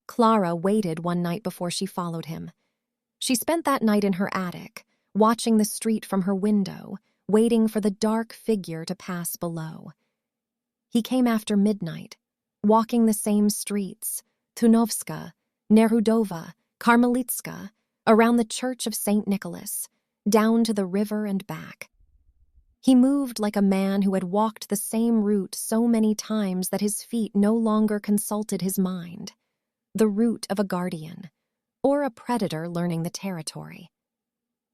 Klara waited one night before she followed him. She spent that night in her attic, watching the street from her window, waiting for the dark figure to pass below. He came after midnight, walking the same streets, Tunovska, Nerudova, Karmelitska, around the church of St. Nicholas, down to the river and back. He moved like a man who had walked the same route so many times that his feet no longer consulted his mind, the route of a guardian, or a predator learning the territory.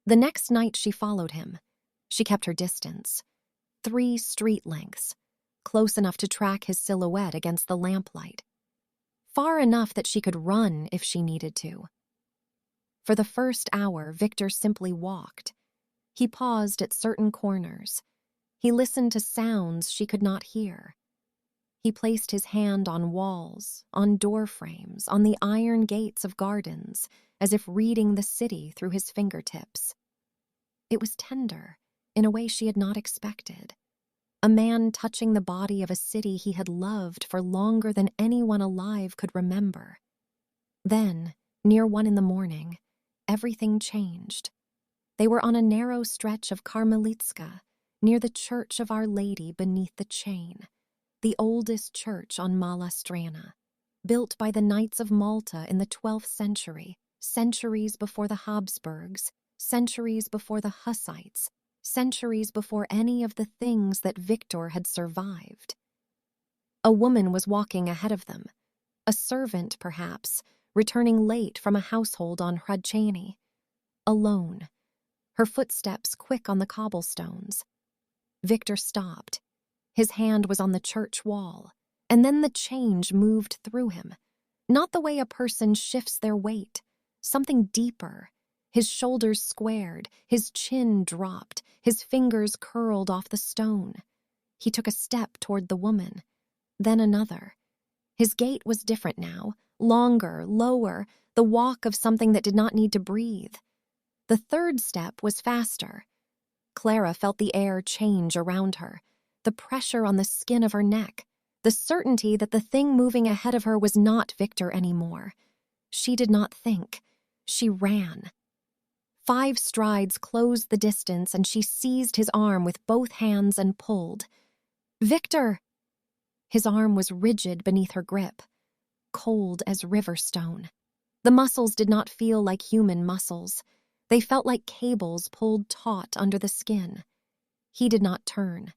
The next night she followed him. She kept her distance, 3 street lengths, close enough to track his silhouette against the lamplight, far enough that she could run if she needed to. For the first hour, Viktor simply walked. He paused at certain corners. He listened to sounds she could not hear. He placed his hand on walls, on door frames, on the iron gates of gardens, as if reading the city through his fingertips. It was tender, in a way she had not expected. A man touching the body of a city he had loved for longer than anyone alive could remember. Then, near 1 a.m, everything changed. They were on a narrow stretch of Karmelitska, near the Church of Our Lady beneath the chain, the oldest church on Malá Strana, built by the Knights of Malta in the 12th century, centuries before the Habsburgs, centuries before the Hussites, centuries before any of the things that Viktor had survived. A woman was walking ahead of them, a servant perhaps, returning late from a household on Hradčany, alone, her footsteps quick on the cobblestones. Viktor stopped. His hand was on the church wall, and then the change moved through him. Not the way a person shifts their weight, something deeper. His shoulders squared, his chin dropped, his fingers curled off the stone. He took a step toward the woman, then another. His gait was different now, longer, lower, the walk of something that did not need to breathe. The third step was faster. Klara felt the air change around her, the pressure on the skin of her neck, the certainty that the thing moving ahead of her was not Viktor anymore. She did not think. She ran. 5 strides closed the distance, and she seized his arm with both hands and pulled. "Viktor!" His arm was rigid beneath her grip, cold as river stone. The muscles did not feel like human muscles. They felt like cables pulled taut under the skin. He did not turn.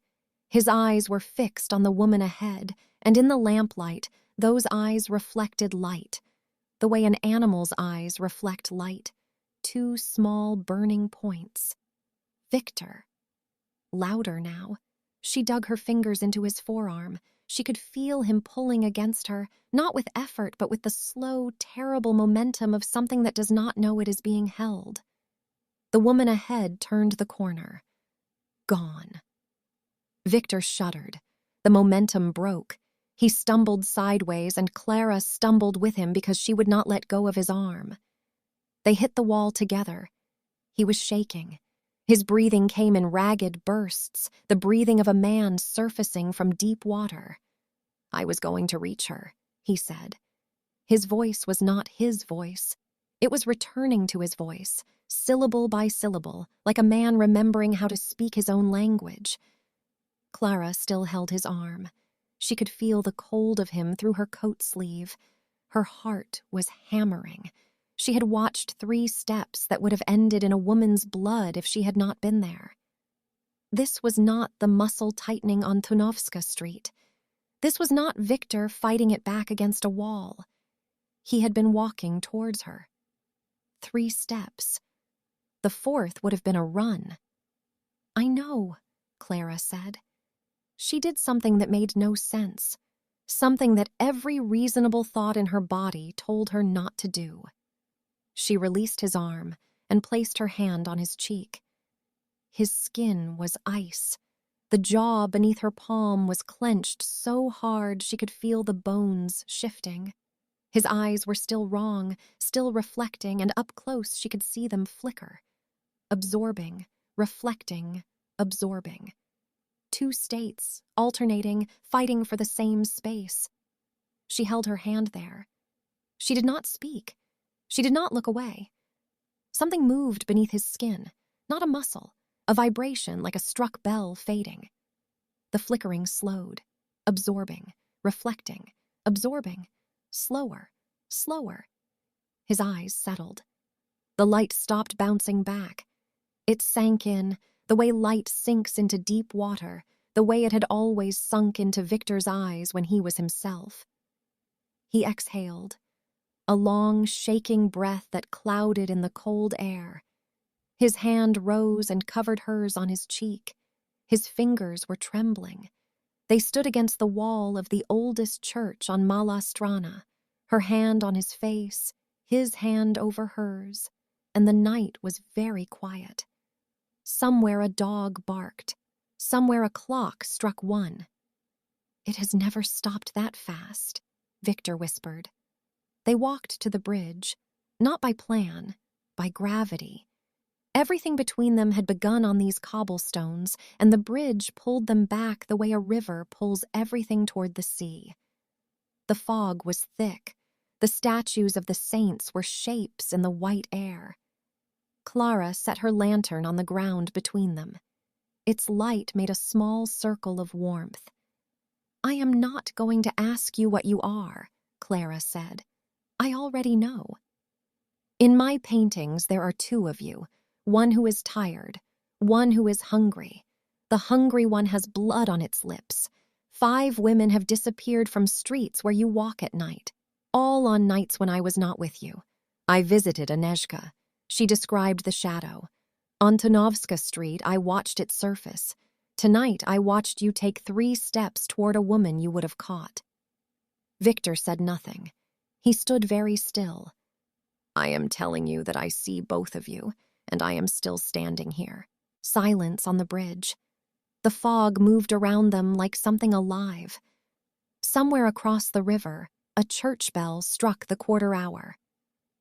His eyes were fixed on the woman ahead, and in the lamplight, those eyes reflected light, the way an animal's eyes reflect light. 2 small burning points. Viktor. Louder now. She dug her fingers into his forearm. She could feel him pulling against her, not with effort, but with the slow, terrible momentum of something that does not know it is being held. The woman ahead turned the corner. Gone. Viktor shuddered. The momentum broke. He stumbled sideways, and Klara stumbled with him because she would not let go of his arm. They hit the wall together. He was shaking. His breathing came in ragged bursts, the breathing of a man surfacing from deep water. "I was going to reach her," he said. His voice was not his voice. It was returning to his voice, syllable by syllable, like a man remembering how to speak his own language. Klara still held his arm. She could feel the cold of him through her coat sleeve. Her heart was hammering. She had watched 3 steps that would have ended in a woman's blood if she had not been there. This was not the muscle tightening on Tunovska Street. This was not Viktor fighting it back against a wall. He had been walking towards her. 3 steps. The 4th would have been a run. "I know," Klara said. She did something that made no sense, something that every reasonable thought in her body told her not to do. She released his arm and placed her hand on his cheek. His skin was ice. The jaw beneath her palm was clenched so hard she could feel the bones shifting. His eyes were still wrong, still reflecting, and up close she could see them flicker. Absorbing, reflecting, absorbing. 2 states, alternating, fighting for the same space. She held her hand there. She did not speak. She did not look away. Something moved beneath his skin, not a muscle, a vibration like a struck bell fading. The flickering slowed, absorbing, reflecting, absorbing, slower, slower. His eyes settled. The light stopped bouncing back. It sank in, the way light sinks into deep water, the way it had always sunk into Viktor's eyes when he was himself. He exhaled, a long, shaking breath that clouded in the cold air. His hand rose and covered hers on his cheek. His fingers were trembling. They stood against the wall of the oldest church on Malá Strana, her hand on his face, his hand over hers, and the night was very quiet. Somewhere a dog barked. Somewhere a clock struck 1. "It has never stopped that fast," Viktor whispered. They walked to the bridge, not by plan, by gravity. Everything between them had begun on these cobblestones, and the bridge pulled them back the way a river pulls everything toward the sea. The fog was thick. The statues of the saints were shapes in the white air. Klara set her lantern on the ground between them. Its light made a small circle of warmth. "I am not going to ask you what you are," Klara said. "I already know. In my paintings there are 2 of you, one who is tired, one who is hungry. The hungry one has blood on its lips. 5 women have disappeared from streets where you walk at night, all on nights when I was not with you. I visited Anezhka. She described the shadow. On Tonovska Street, I watched it surface. Tonight, I watched you take 3 steps toward a woman you would have caught." Viktor said nothing. He stood very still. "I am telling you that I see both of you, and I am still standing here." Silence on the bridge. The fog moved around them like something alive. Somewhere across the river, a church bell struck the 1/4 hour.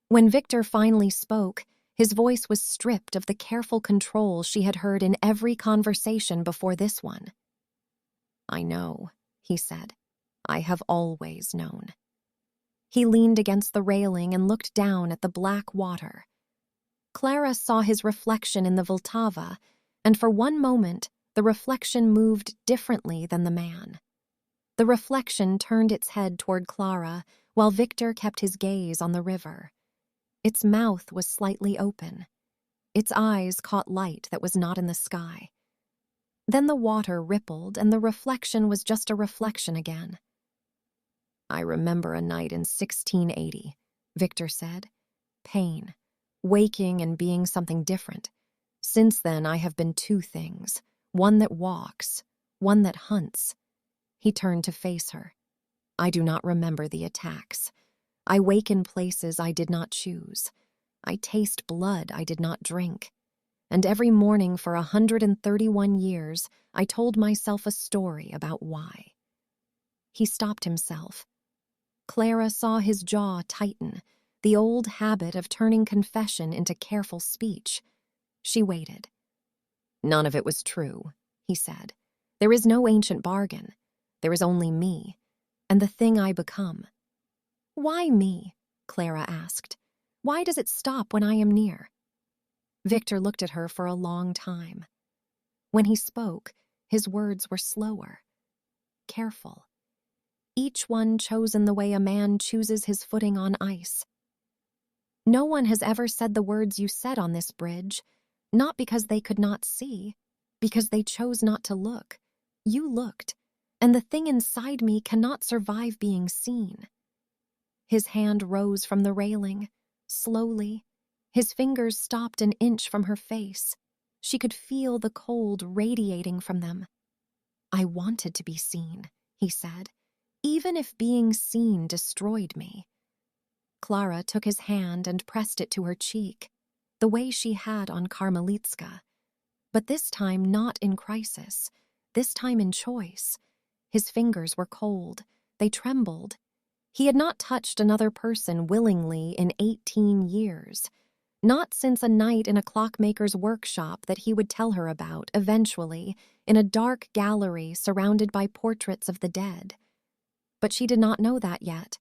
When Viktor finally spoke, his voice was stripped of the careful control she had heard in every conversation before this one. "I know," he said. "I have always known." He leaned against the railing and looked down at the black water. Klara saw his reflection in the Vltava, and for one moment, the reflection moved differently than the man. The reflection turned its head toward Klara, while Viktor kept his gaze on the river. Its mouth was slightly open. Its eyes caught light that was not in the sky. Then the water rippled, and the reflection was just a reflection again. "I remember a night in 1680, Viktor said. "Pain, waking and being something different. Since then, I have been 2 things, one that walks, one that hunts." He turned to face her. "I do not remember the attacks. I wake in places I did not choose. I taste blood I did not drink. And every morning for 131 years, I told myself a story about why." He stopped himself. Klara saw his jaw tighten, the old habit of turning confession into careful speech. She waited. "None of it was true," he said. "There is no ancient bargain. There is only me, and the thing I become." "Why me?" Klara asked. "Why does it stop when I am near?" Viktor looked at her for a long time. When he spoke, his words were slower, careful. Each one chosen the way a man chooses his footing on ice. "No one has ever said the words you said on this bridge, not because they could not see, because they chose not to look. You looked, and the thing inside me cannot survive being seen." His hand rose from the railing, slowly. His fingers stopped an inch from her face. She could feel the cold radiating from them. "I wanted to be seen," he said, "even if being seen destroyed me." Klara took his hand and pressed it to her cheek, the way she had on Karmelitska. But this time not in crisis, this time in choice. His fingers were cold. They trembled. He had not touched another person willingly in 18 years. Not since a night in a clockmaker's workshop that he would tell her about, eventually, in a dark gallery surrounded by portraits of the dead. But she did not know that yet.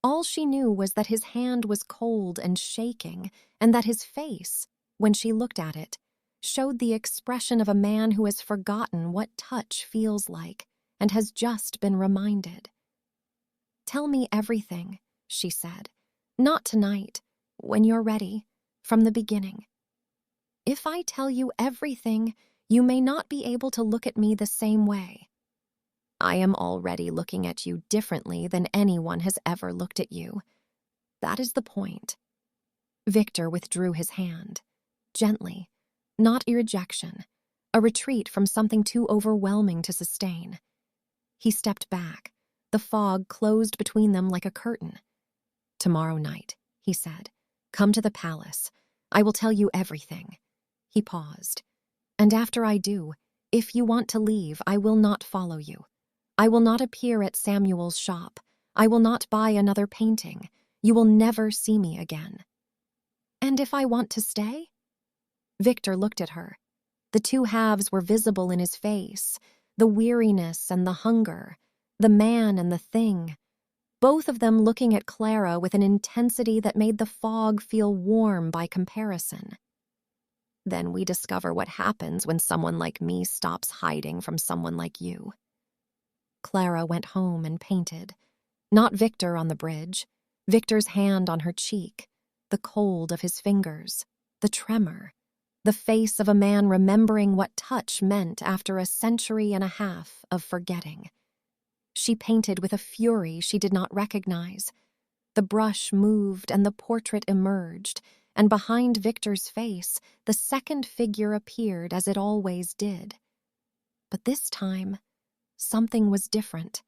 All she knew was that his hand was cold and shaking, and that his face, when she looked at it, showed the expression of a man who has forgotten what touch feels like and has just been reminded. "Tell me everything," she said. "Not tonight, when you're ready, from the beginning. If I tell you everything, you may not be able to look at me the same way. I am already looking at you differently than anyone has ever looked at you. That is the point." Viktor withdrew his hand, gently, not a rejection, a retreat from something too overwhelming to sustain. He stepped back, the fog closed between them like a curtain. "Tomorrow night," he said, "come to the palace. I will tell you everything." He paused. "And after I do, if you want to leave, I will not follow you. I will not appear at Samuel's shop. I will not buy another painting. You will never see me again." "And if I want to stay?" Viktor looked at her. The two halves were visible in his face, the weariness and the hunger, the man and the thing, both of them looking at Klara with an intensity that made the fog feel warm by comparison. "Then we discover what happens when someone like me stops hiding from someone like you." Klara went home and painted. Not Viktor on the bridge, Viktor's hand on her cheek, the cold of his fingers, the tremor, the face of a man remembering what touch meant after a century and a half of forgetting. She painted with a fury she did not recognize. The brush moved and the portrait emerged, and behind Viktor's face, the second figure appeared as it always did. But this time, something was different.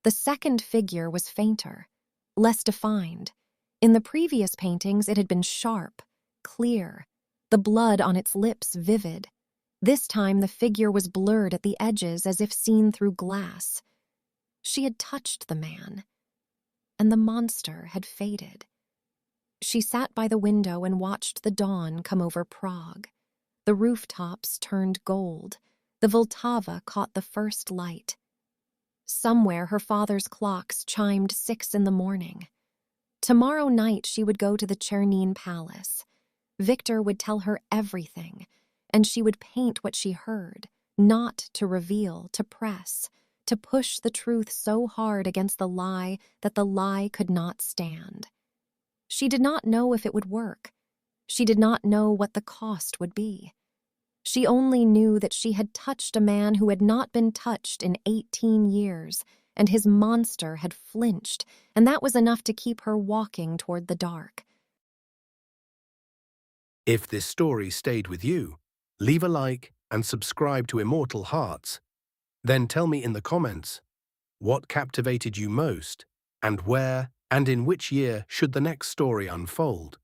The second figure was fainter, less defined. In the previous paintings, it had been sharp, clear, the blood on its lips vivid. This time, the figure was blurred at the edges as if seen through glass. She had touched the man, and the monster had faded. She sat by the window and watched the dawn come over Prague. The rooftops turned gold. The Vltava caught the first light. Somewhere her father's clocks chimed 6 in the morning. Tomorrow night she would go to the Chernin Palace. Viktor would tell her everything, and she would paint what she heard, not to reveal, to press, to push the truth so hard against the lie that the lie could not stand. She did not know if it would work. She did not know what the cost would be. She only knew that she had touched a man who had not been touched in 18 years, and his monster had flinched, and that was enough to keep her walking toward the dark. If this story stayed with you, leave a like and subscribe to Immortal Hearts. Then tell me in the comments, what captivated you most, and where and in which year should the next story unfold?